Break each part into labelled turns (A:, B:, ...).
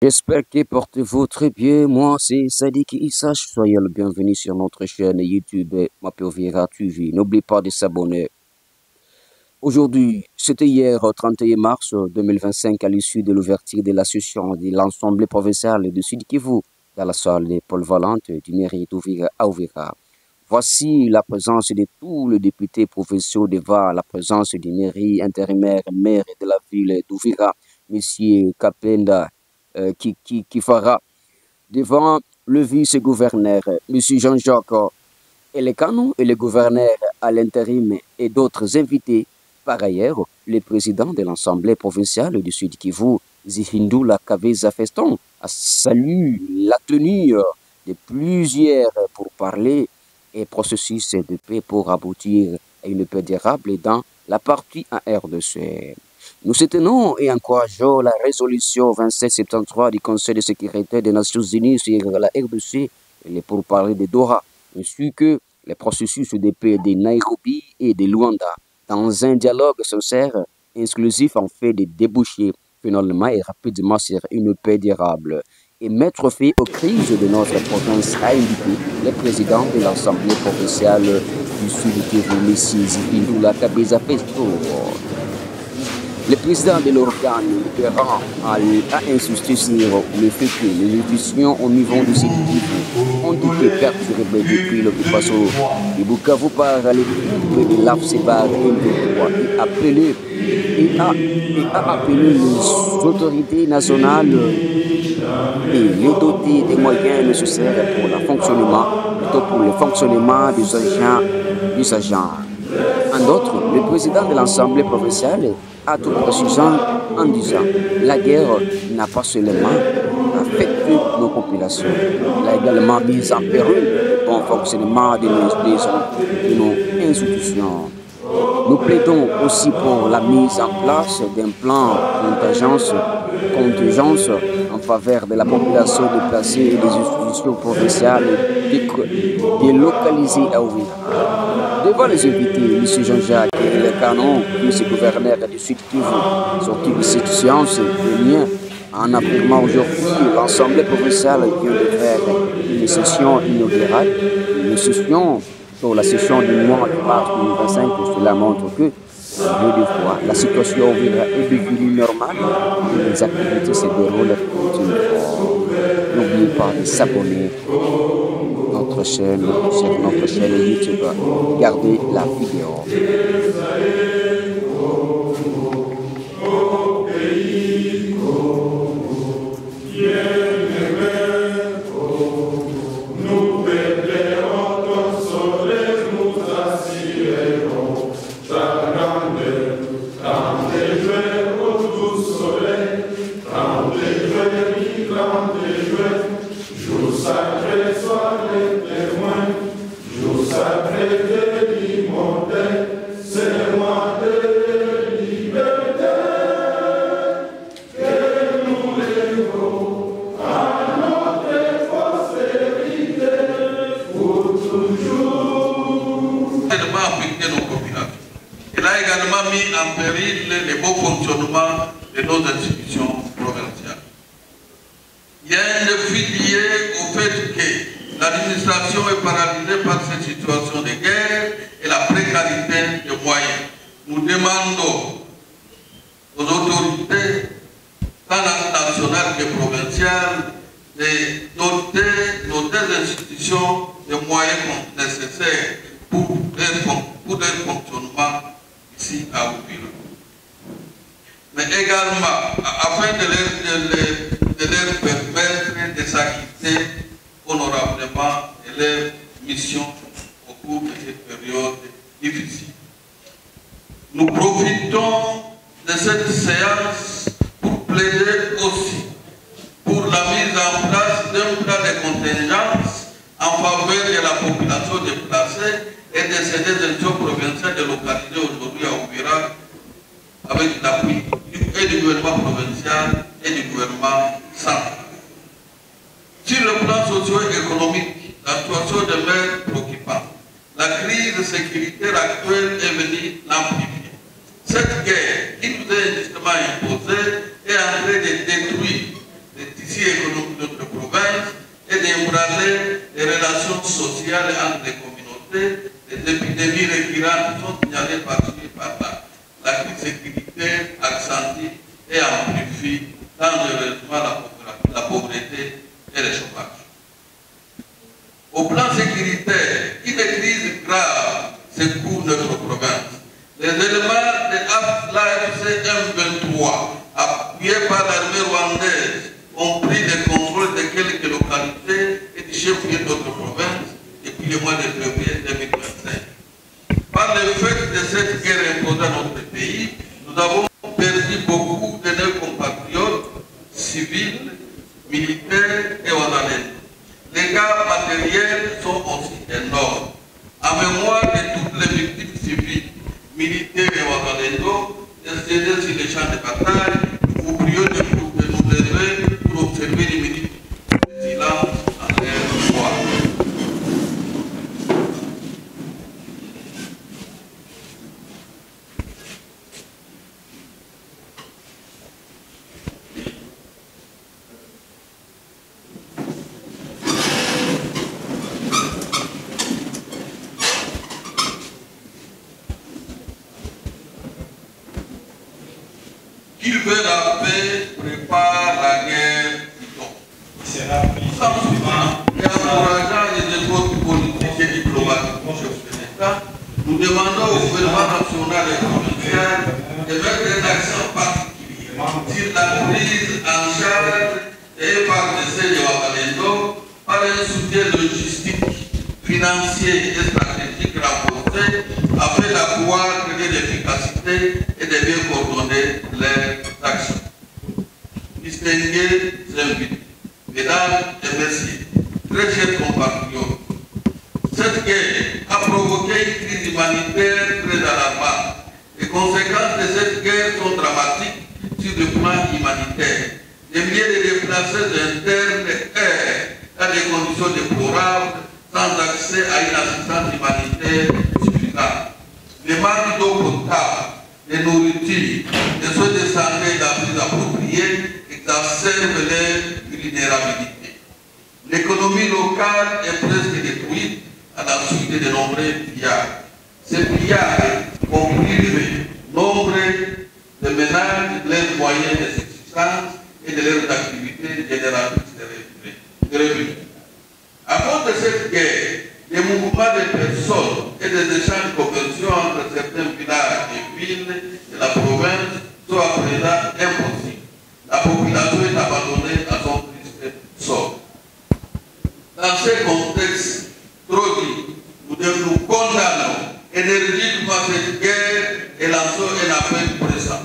A: J'espère que portez-vous très bien. Moi, c'est Sadiq Issa. Soyez le bienvenu sur notre chaîne YouTube Mapelvira TV. N'oubliez pas de s'abonner. Aujourd'hui, c'était hier, 31 mars 2025, à l'issue de l'ouverture de la session de l'Assemblée provinciale de Sud Kivu dans la salle des polyvalentes du mairie d'Ouvira à Ouvira. Voici la présence de tous les députés provinciaux devant la présence du mairie intérimaire, maire de la ville d'Ouvira, M. Kapenda Kifara, devant le vice-gouverneur, M. Jean-Jacques Elekano, et le gouverneur à l'intérim et d'autres invités. Par ailleurs, le président de l'Assemblée provinciale du Sud Kivu, Zihindula Kaveza Feston, a salué la tenue de plusieurs pourparlers et processus de paix pour aboutir à une paix durable dans la partie en RDC. Nous soutenons et encourageons la résolution 2773 du Conseil de sécurité des Nations Unies sur la RDC et les pourparlers de Doha, ainsi que les processus de paix de Nairobi et de Luanda, dans un dialogue sincère, inclusif en fait de déboucher finalement et rapidement sur une paix durable et mettre fin aux crises de notre province, a indiqué le président de l'Assemblée provinciale du Sud Kivu, M. Zipindula Kabeza Festo. Le président de l'organe libérant a insisté sur le fait que les institutions au niveau du Sud Kivu ont été perturbées depuis l'occupation du Bukavu par les troupes de l'AFCEBAR et a appelé les autorités nationales et les doter des moyens nécessaires pour le fonctionnement des agents. En d'autres, le président de l'Assemblée provinciale a tout précisant en disant la guerre n'a pas seulement affecté nos populations, elle a également mis en péril le bon fonctionnement de nos institutions. Nous plaidons aussi pour la mise en place d'un plan contingence en faveur de la population déplacée et des institutions provinciales délocalisées à Ouvira. Devant les invités, M. Jean-Jacques et le canon, vice-gouverneur du Sud Kivu, sorti de cette séance de lien en affirmant aujourd'hui l'Assemblée provinciale vient de faire une session inaugurale, une session pour la session du mois de mars 2025. Cela montre que, au lieu de voir, la situation est devenue normale et les activités se déroulent continuellement. N'oubliez pas de s'abonner sur notre chaîne YouTube. Regardez la vidéo.
B: Il a également mis en péril le bon fonctionnement de nos institutions provinciales. Il y a un défi lié au fait que l'administration est paralysée par cette situation de guerre et la précarité des moyens. Nous demandons aux autorités, tant nationales que provinciales, de doter nos deux institutions des moyens nécessaires pour leur fonctionnement ici à Ouvira. Mais également, afin de leur permettre de s'acquitter honorablement de leur mission au cours de cette période difficile. Nous profitons de cette séance pour plaider aussi pour la mise en place d'un plan de contingence en faveur de la population déplacée et de ces institutions provinciales délocalisées aujourd'hui à Ouvira avec l'appui du gouvernement provincial et du gouvernement central. Sur le plan socio-économique, la situation demeure préoccupante. La crise sécuritaire actuelle est venue l'amplifier. Cette guerre qui nous est justement imposée est en train de détruire les tissus notre province et d'ébranler les relations sociales entre les communautés. Les épidémies récurrentes sont signalées par-ci et par-là. La crise sécuritaire accentue et amplifie dangereusement la pauvreté et le chômage. Au plan sécuritaire, une crise grave secoue notre province. Les éléments de l'AFC M23, appuyés par l'armée rwandaise, ont pris le contrôle de quelques localités et du chef-lieu de notre province depuis le mois de février 2025. Par le fait de cette guerre imposée à notre pays, nous avons perdu beaucoup de nos compatriotes civils, militaires et wazalènes. Les cas matériels sont aussi énormes. En mémoire de toutes les victimes civiles, militaires et wazalendo, décédés sur les champs de bataille, vous prions de nous lever pour observer les minutes de silence en leur mémoire. Qui veut la paix prépare la guerre, dit-on. Nous sommes souvent et encourageant les efforts politiques et diplomatiques du chef de l'État, nous demandons au gouvernement national et provincial de mettre un accent particulier sur la prise en charge et par l'essai de Ouagadougou par un soutien logistique, financier et stratégique renforcé afin d'accroître l'efficacité et de bien coordonner leurs actions. Distingués invités, mesdames et messieurs, très chers compatriotes, cette guerre a provoqué une crise humanitaire très alarmante. Les conséquences de cette guerre sont dramatiques sur le plan humanitaire. Des milliers de déplacés internes errent dans des conditions déplorables, sans accès à une assistance humanitaire suffisante. Les manques d'eau potable, de nourriture, de soins de santé et d'abris appropriés exacerbent leur vulnérabilité. L'économie locale est presque détruite à la suite de nombreux pillages. Ces pillages ont privé nombre de ménages de leurs moyens de subsistance et de leurs activités génératrices de revenus. À cause de cette guerre, les mouvements de personnes et des échanges commerciaux entre certains villages et villes de la province sont à présent impossibles. La population est abandonnée à son triste sort. Dans ce contexte trop dit, nous condamnons énergiquement cette guerre et lançons un appel pressant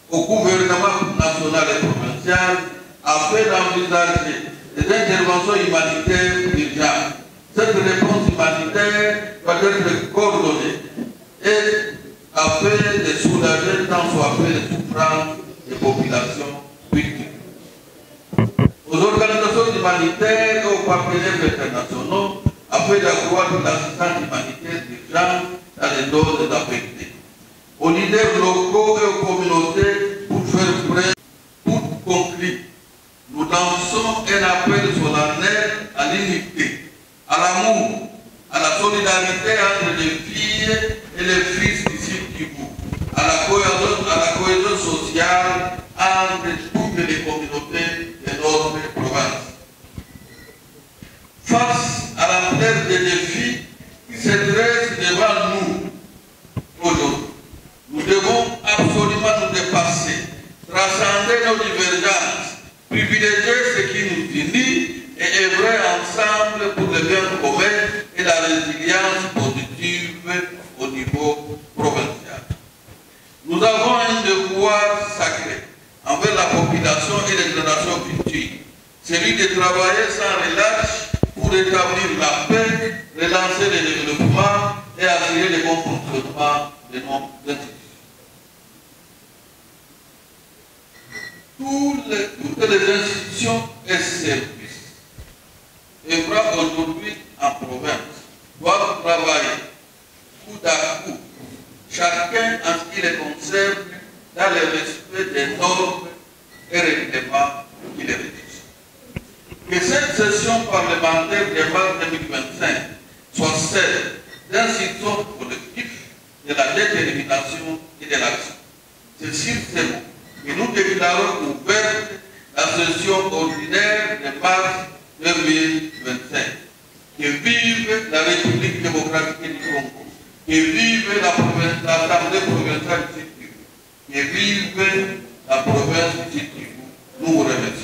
B: au gouvernement national et provincial afin d'envisager des interventions humanitaires urgentes. Cette réponse humanitaire doit être coordonnée et afin de soulager tant soit peu les souffrances des populations victimes. Aux organisations humanitaires et aux partenaires internationaux afin d'accroître l'assistance humanitaire d'urgence dans les zones affectées. Aux leaders locaux et aux communautés pour faire preuve pour conclure. Nous lançons un appel solennel à l'unité, à l'amour, à la solidarité entre les filles et les fils d'ici Kivu, à la cohésion sociale entre toutes les communautés de notre province. Face à l'ampleur des défis qui se dressent devant nous aujourd'hui, nous devons absolument nous dépasser, transcender nos divergences, privilégier ce qui nous unit et œuvrer ensemble pour le bien commun et la résilience positive au niveau provincial. Nous avons un devoir sacré envers la population et les générations futures, celui de travailler sans relâche pour établir la paix, relancer le développement et assurer le bon fonctionnement de nos institutions. Toutes les institutions et services œuvrant aujourd'hui en province doivent travailler coup à coup, chacun en ce qui les concerne, dans le respect des normes et règlements qui les régissent. Que session parlementaire de mars 2025 soit celle d'un sursaut collectif de la détermination et de l'action. C'est sur ces mots que nous déclarons ouverte la session ordinaire de mars 2025. Que vive la République démocratique du Congo, que vive l'Assemblée provinciale du Sud-Kivu, que vive la province du Sud-Kivu. Nous vous remercions.